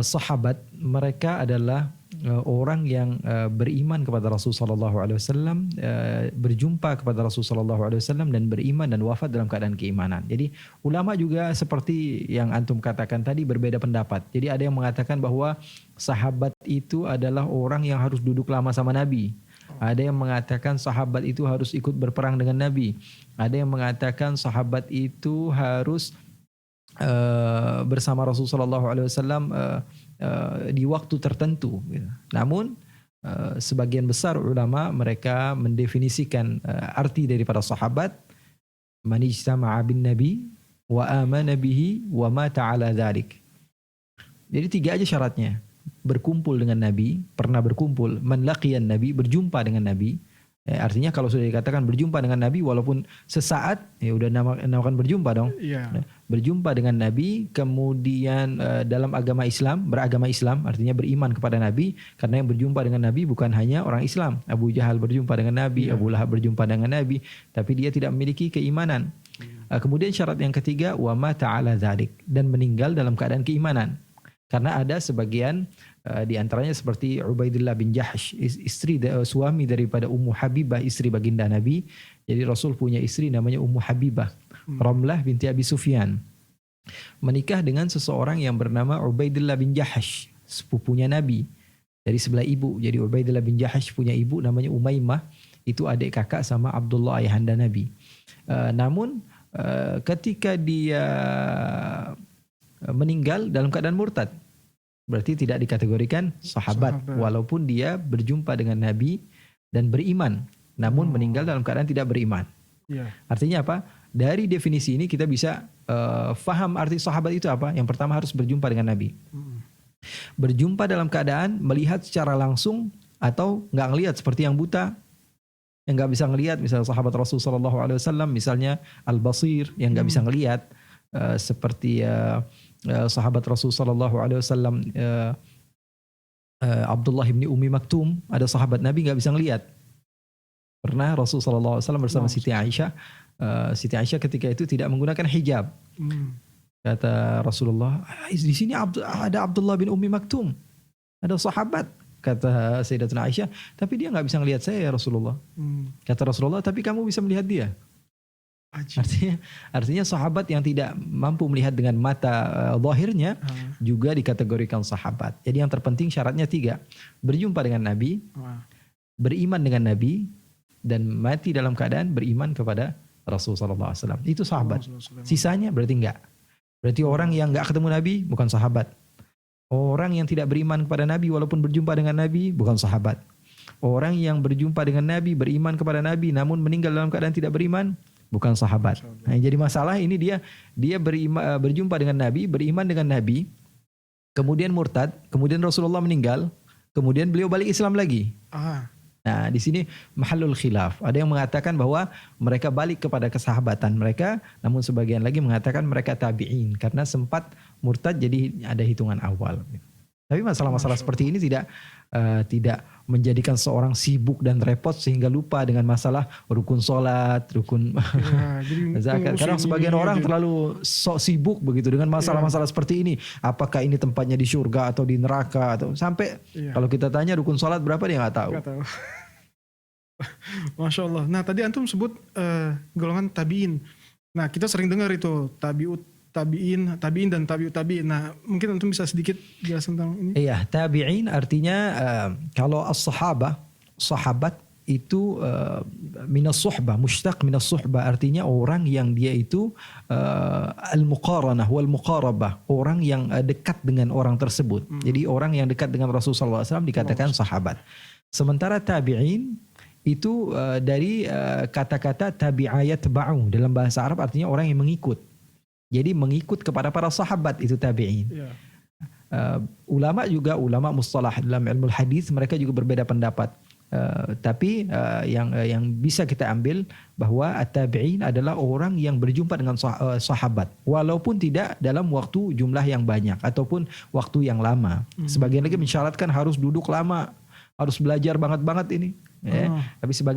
sahabat mereka adalah orang yang beriman kepada Rasulullah SAW, berjumpa kepada Rasulullah SAW dan beriman dan wafat dalam keadaan keimanan. Jadi ulama juga seperti yang antum katakan tadi berbeda pendapat. Jadi ada yang mengatakan bahwa sahabat itu adalah orang yang harus duduk lama sama Nabi. Ada yang mengatakan sahabat itu harus ikut berperang dengan Nabi. Ada yang mengatakan sahabat itu harus bersama Rasulullah SAW di waktu tertentu. Namun sebagian besar ulama mereka mendefinisikan arti daripada sahabat, man ijtama'a bin nabi wa amana bihi wa mata ala dzalik. Jadi 3 aja syaratnya. Berkumpul dengan Nabi, pernah berkumpul, man laqiyan Nabi, berjumpa dengan Nabi. Artinya kalau sudah dikatakan berjumpa dengan Nabi walaupun sesaat, ya udah namakan berjumpa dong. Yeah. Berjumpa dengan Nabi, kemudian dalam agama Islam, beragama Islam, artinya beriman kepada Nabi, karena yang berjumpa dengan Nabi bukan hanya orang Islam. Abu Jahal berjumpa dengan Nabi, Abu Lahab berjumpa dengan Nabi, tapi dia tidak memiliki keimanan. Kemudian syarat yang ketiga, wa mata ala dzalik, dan meninggal dalam keadaan keimanan. Karena ada sebagian di antaranya seperti Ubaidillah bin Jahsh, suami daripada Ummu Habibah, istri baginda Nabi. Jadi Rasul punya istri namanya Ummu Habibah, Ramlah binti Abi Sufyan. Menikah dengan seseorang yang bernama Ubaidillah bin Jahsh, sepupunya Nabi dari sebelah ibu. Jadi Ubaidillah bin Jahsh punya ibu namanya Umaymah, itu adik kakak sama Abdullah ayahanda Nabi. Namun ketika dia meninggal dalam keadaan murtad, berarti tidak dikategorikan sahabat. Walaupun dia berjumpa dengan Nabi dan beriman, namun meninggal dalam keadaan tidak beriman. Artinya apa? Dari definisi ini kita bisa faham arti sahabat itu apa. Yang pertama harus berjumpa dengan Nabi. Berjumpa dalam keadaan melihat secara langsung atau nggak ngelihat, seperti yang buta yang nggak bisa ngelihat, misalnya sahabat Rasulullah SAW, misalnya Al-Basir yang nggak bisa ngelihat, seperti sahabat Rasulullah SAW, Abdullah bin Ummi Maktum, ada sahabat Nabi nggak bisa ngelihat. Pernah Rasulullah SAW bersama Siti Aisyah. Siti Aisyah ketika itu tidak menggunakan hijab. Kata Rasulullah, di sini ada Abdullah bin Ummi Maktum, ada sahabat. Kata Sayyidatuna Aisyah, tapi dia nggak bisa ngelihat saya ya Rasulullah. Kata Rasulullah, tapi kamu bisa melihat dia. Artinya sahabat yang tidak mampu melihat dengan mata zahirnya juga dikategorikan sahabat. Jadi yang terpenting syaratnya 3. Berjumpa dengan Nabi, beriman dengan Nabi, dan mati dalam keadaan beriman kepada Rasulullah SAW. Itu sahabat. Sisanya berarti enggak. Berarti orang yang enggak ketemu Nabi bukan sahabat. Orang yang tidak beriman kepada Nabi walaupun berjumpa dengan Nabi bukan sahabat. Orang yang berjumpa dengan Nabi, beriman kepada Nabi namun meninggal dalam keadaan tidak beriman, bukan sahabat. Nah, jadi masalah ini dia berjumpa dengan Nabi, beriman dengan Nabi, kemudian murtad, kemudian Rasulullah meninggal, kemudian beliau balik Islam lagi. Nah, di sini mahallul khilaf. Ada yang mengatakan bahwa mereka balik kepada kesahabatan mereka, namun sebagian lagi mengatakan mereka tabi'in karena sempat murtad jadi ada hitungan awal. Tapi masalah-masalah seperti ini tidak menjadikan seorang sibuk dan repot sehingga lupa dengan masalah rukun sholat, rukun zakat. Kadang sebagian orang terlalu sok sibuk begitu dengan masalah-masalah seperti ini. Apakah ini tempatnya di surga atau di neraka, atau sampai kalau kita tanya rukun sholat berapa dia nggak tahu. Masya Allah. Nah tadi antum sebut golongan tabiin. Nah kita sering dengar itu tabiin dan tabiut tabiin. Nah mungkin antum bisa sedikit jelas tentang ini. Iya, tabiin artinya kalau sahabat itu minas suhbah, mushtaq minas suhbah, artinya orang yang dia itu al-muqaranah wal muqarabah, orang yang dekat dengan orang tersebut. Jadi orang yang dekat dengan Rasulullah SAW dikatakan sahabat. Sementara tabiin itu dari kata-kata tabi'ayat ba'u, dalam bahasa Arab artinya orang yang mengikut. Jadi mengikut kepada para sahabat itu tabi'in. Ulama mustalah dalam ilmu hadis mereka juga berbeda pendapat. Tapi yang bisa kita ambil bahwa at-tabi'in adalah orang yang berjumpa dengan sahabat walaupun tidak dalam waktu jumlah yang banyak ataupun waktu yang lama. Sebagian lagi mensyaratkan harus duduk lama, harus belajar banget ini. Tapi sebagian